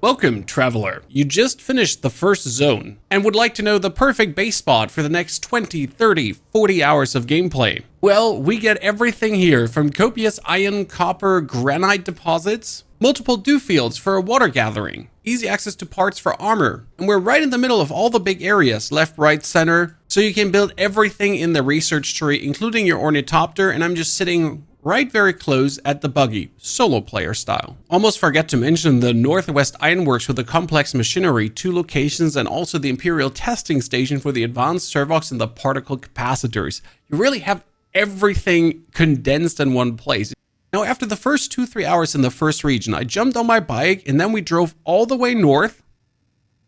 Welcome, traveler. You just finished the first zone and would like to know the perfect base spot for the next 20, 30, 40 hours of gameplay. Well, we get everything here from copious iron, copper, granite deposits, multiple dew fields for water gathering, easy access to parts for armor, and we're right in the middle of all the big areas, left, right, center, so you can build everything in the research tree, including your ornithopter, and I'm just sitting right very close at the buggy, solo player style. Almost forget to mention the Northwest Ironworks with the complex machinery, 2 locations, and also the Imperial testing station for the advanced servoks and the particle capacitors. You really have everything condensed in one place. Now, after the first 2-3 hours in the first region, I jumped on my bike and then we drove all the way north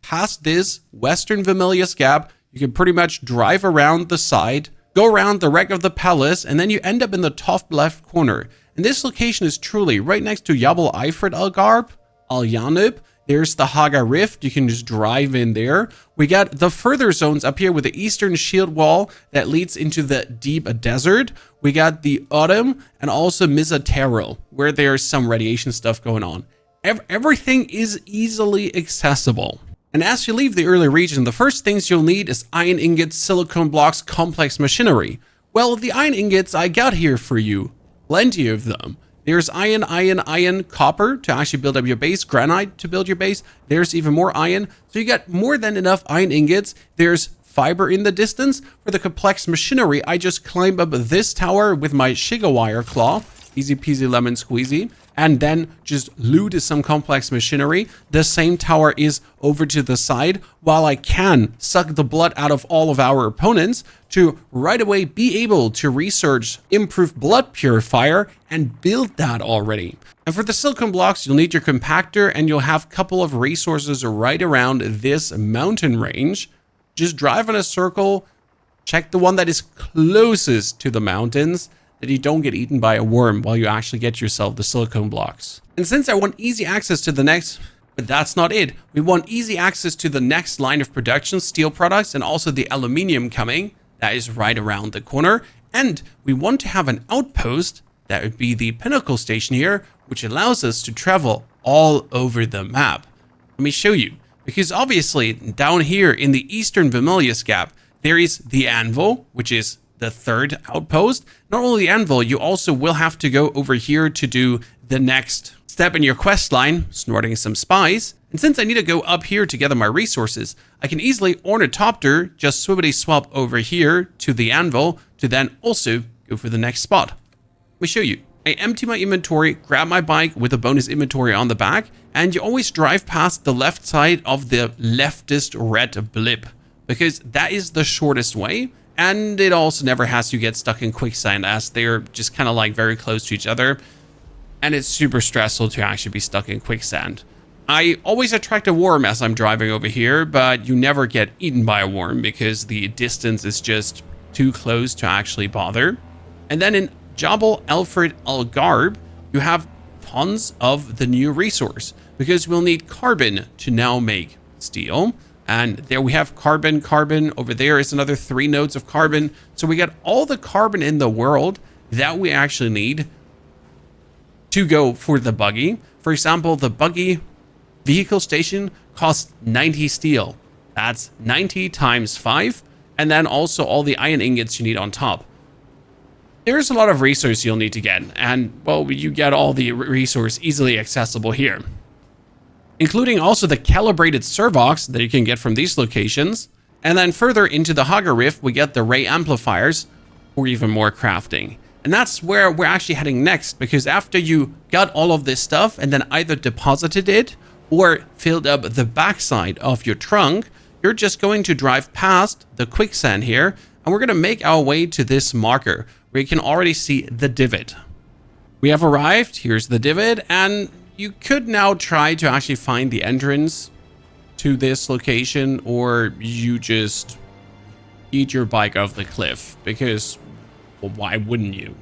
past this Western Vermilius Gap. You can pretty much drive around the side, go around the wreck of the palace, and then you end up in the top left corner. And this location is truly right next to Jabal Eifert Algarb, Aljanub. There's the Haga Rift. You can just drive in there. We got the further zones up here with the eastern shield wall that leads into the deep desert. We got the Autumn and also Mizatero, where there's some radiation stuff going on. Everything is easily accessible. And as you leave the early region, the first things you'll need is iron ingots, silicon blocks, complex machinery. Well, the iron ingots I got here for you, plenty of them. There's iron, copper to actually build up your base, granite to build your base. There's even more iron. So you got more than enough iron ingots. There's fiber in the distance. For the complex machinery, I just climb up this tower with my Shigawire claw. Easy peasy lemon squeezy. And then just loot some complex machinery. The same tower is over to the side, while I can suck the blood out of all of our opponents to right away be able to research improved blood purifier and build that already. And for the silicon blocks, you'll need your compactor and you'll have a couple of resources right around this mountain range. Just drive in a circle, check the one that is closest to the mountains, that you don't get eaten by a worm while you actually get yourself the silicone blocks. And since I want easy access to the next, but that's not it. We want easy access to the next line of production, steel products, and also the aluminium coming. That is right around the corner. And we want to have an outpost, that would be the pinnacle station here, which allows us to travel all over the map. Let me show you. Because obviously, down here in the eastern Vermilius Gap, there is the anvil, which is the third outpost. Not only the anvil, you also will have to go over here to do the next step in your quest line, snorting some spies. And since I need to go up here to gather my resources, I can easily ornithopter, just swibbity swap over here to the anvil to then also go for the next spot. Let me show you. I empty my inventory, grab my bike with a bonus inventory on the back, and you always drive past the left side of the leftist red blip, because that is the shortest way. And it also never has you get stuck in quicksand, as they're just kind of like very close to each other. And it's super stressful to actually be stuck in quicksand. I always attract a worm as I'm driving over here, but you never get eaten by a worm because the distance is just too close to actually bother. And then in Jabal Eifert Algarb, you have tons of the new resource, because we'll need carbon to now make steel. And there we have carbon. Over there is another 3 nodes of carbon. So we got all the carbon in the world that we actually need to go for the buggy. For example, the buggy vehicle station costs 90 steel. That's 90 times 5. And then also all the iron ingots you need on top. There's a lot of resource you'll need to get. And, well, you get all the resource easily accessible here, including also the calibrated servoks that you can get from these locations. And then further into the Haga Rift, we get the ray amplifiers or even more crafting. And that's where we're actually heading next, because after you got all of this stuff and then either deposited it or filled up the backside of your trunk, you're just going to drive past the quicksand here, and we're going to make our way to this marker where you can already see the divot. We have arrived. Here's the divot, and you could now try to actually find the entrance to this location, or you just eat your bike off the cliff, because, well, why wouldn't you?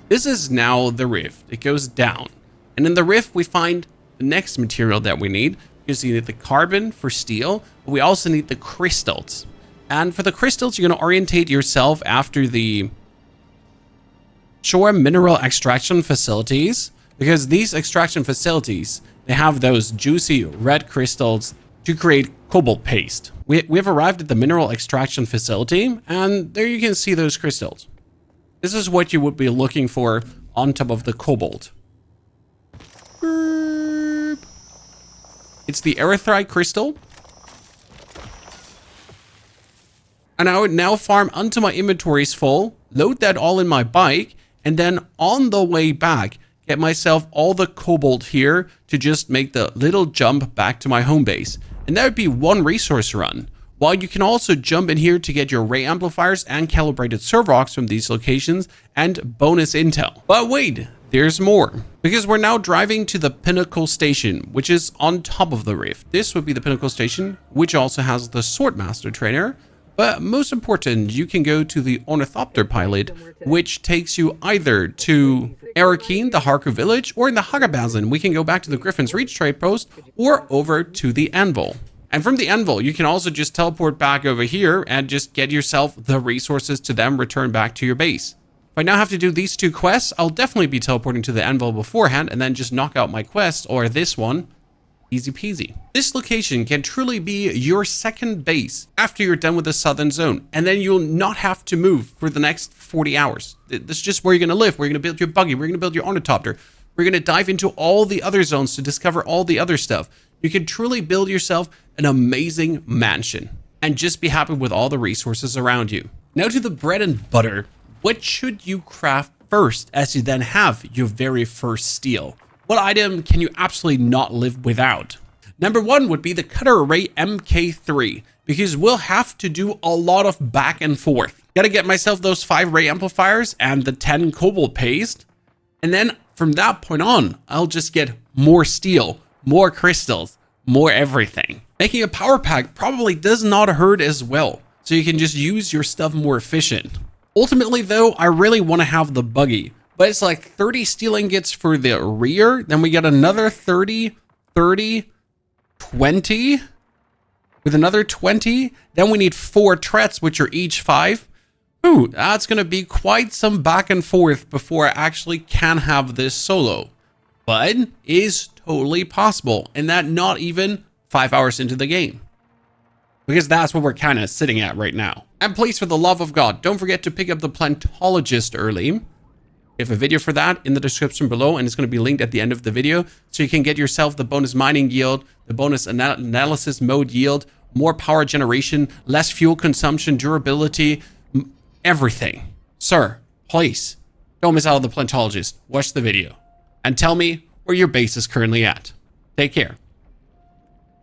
This is now the rift. It goes down. And in the rift, we find the next material that we need, because you need the carbon for steel, but we also need the crystals. And for the crystals, you're going to orientate yourself after the shore mineral extraction facilities, because these extraction facilities they have those juicy red crystals to create cobalt paste. We have arrived at the mineral extraction facility, and there you can see those crystals. This is what you would be looking for on top of the cobalt. It's the erythrite crystal. And I would now farm until my inventory is full, load that all in my bike, and then on the way back, get myself all the cobalt here to just make the little jump back to my home base. And that would be one resource run. While you can also jump in here to get your ray amplifiers and calibrated Servoks from these locations and bonus intel. But wait, there's more. Because we're now driving to the Pinnacle Station, which is on top of the rift. This would be the Pinnacle Station, which also has the Swordmaster trainer. But most important, you can go to the Ornithopter pilot, which takes you either to Arakeen, the Harku village, or in the Hagabazin, we can go back to the Griffin's Reach trade post, or over to the Anvil. And from the Anvil, you can also just teleport back over here and just get yourself the resources to then return back to your base. If I now have to do these two quests, I'll definitely be teleporting to the Anvil beforehand and then just knock out my quest, or this one. Easy peasy. This location can truly be your second base after you're done with the southern zone, and then you'll not have to move for the next 40 hours. This is just where you're going to live. We're going to build your buggy. We're going to build your ornithopter. We're going to dive into all the other zones to discover all the other stuff. You can truly build yourself an amazing mansion and just be happy with all the resources around you. Now to the bread and butter. What should you craft first as you then have your very first steel? What item can you absolutely not live without? Number one would be the Cutter Array MK3, because we'll have to do a lot of back and forth. Gotta get myself those 5 ray amplifiers and the 10 cobalt paste. And then from that point on, I'll just get more steel, more crystals, more everything. Making a power pack probably does not hurt as well, so you can just use your stuff more efficient. Ultimately though, I really want to have the buggy. But it's like 30 steel ingots for the rear. Then we get another 30, 30, 20. With another 20. Then we need 4 treads, which are each 5. Ooh, that's going to be quite some back and forth before I actually can have this solo. But it is totally possible. And that not even 5 hours into the game. Because that's what we're kind of sitting at right now. And please, for the love of God, don't forget to pick up the Plantologist early. We have a video for that in the description below, and it's going to be linked at the end of the video, so you can get yourself the bonus mining yield, the bonus analysis mode yield, more power generation, less fuel consumption, durability, everything. Sir, please, don't miss out on the Plantologist. Watch the video, and tell me where your base is currently at. Take care.